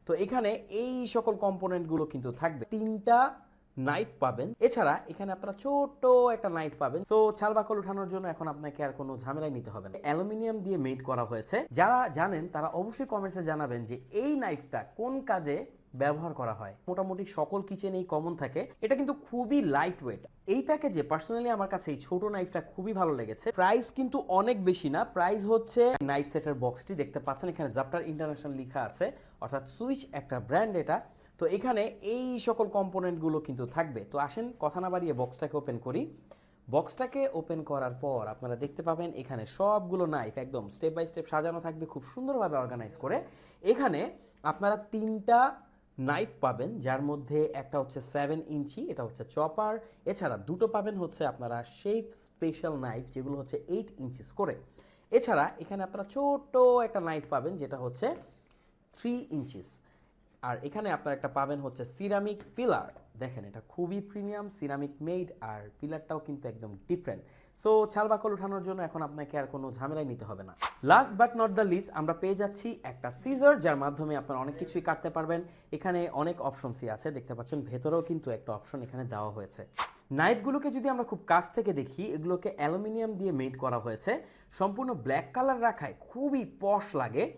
তো এখানে এই সকল কম্পোনেন্টগুলো কিন্তু থাকবে। তিনটা নাইফ পাবেন, এছাড়া এখানে আপনারা ছোট একটা নাইফ পাবেন। সো ছাল বাকল ওঠানোর জন্য এখন আপনাকে আর কোনো ঝামেলাই নিতে হবে না। অ্যালুমিনিয়াম দিয়ে মেড করা হয়েছে। যারা জানেন তারা অবশ্যই কমেন্টসে জানাবেন যে এই নাইফটা কোন কাজে ব্যবহার করা হয়। মোটামুটি সকল কিচেনেই কমন থাকে। এটা কিন্তু খুবই লাইট ওয়েট। এই প্যাকেজে পার্সোনালি আমার কাছে এই ছোট নাইফটা খুবই ভালো লেগেছে। প্রাইস কিন্তু অনেক বেশি না, প্রাইস হচ্ছে নাইফ সেটের বক্সটি দেখতে পাচ্ছেন, এখানে জাপটার ইন্টারন্যাশনাল লেখা আছে, অর্থাৎ সুইচ একটা ব্র্যান্ড এটা। তো এখানে এই সকল কম্পোনেন্টগুলো কিন্তু থাকবে। তো আসেন কথা না বাড়িয়ে বক্সটাকে ওপেন করি। বক্সটাকে ওপেন করার পর আপনারা দেখতে পাবেন এখানে সবগুলো নাইফ একদম স্টেপ বাই স্টেপ সাজানো থাকবে, খুব সুন্দরভাবে অর্গানাইজ করে। এখানে আপনারা তিনটা নাইফ পাবেন, যার মধ্যে একটা হচ্ছে 7 ইঞ্চি, এটা হচ্ছে চপার। এছাড়া দুটো পাবেন হচ্ছে আপনারা শেফ স্পেশাল নাইফ, যেগুলো হচ্ছে 8 ইঞ্চিস করে। এছাড়া এখানে আপনারা ছোট একটা নাইফ পাবেন, যেটা হচ্ছে 3 ইঞ্চিস। আর এখানে আপনারা একটা পাবেন হচ্ছে সিরামিক পিলার। দেখেন এটা খুবই প্রিমিয়াম সিরামিক মেড, আর পিলারটাও কিন্তু একদম ডিফারেন্ট। সো ছাল বাকল ওঠানোর জন্য এখন আপনাকে আর কোনো ঝামেলাই নিতে হবে না। Last but not the least, আমরা পেয়ে যাচ্ছি একটা সিজার, যার মাধ্যমে আপনারা অনেক কিছুই কাটতে পারবেন। এখানে অনেক অপশনসই আছে, দেখতে পাচ্ছেন ভেতরেও কিন্তু একটা অপশন এখানে দেওয়া হয়েছে। নাইফগুলোকে যদি আমরা খুব কাছ থেকে দেখি, এগুলোকে অ্যালুমিনিয়াম দিয়ে মেড করা হয়েছে। সম্পূর্ণ ব্ল্যাক কালার রাখায় খুবই পশ লাগে।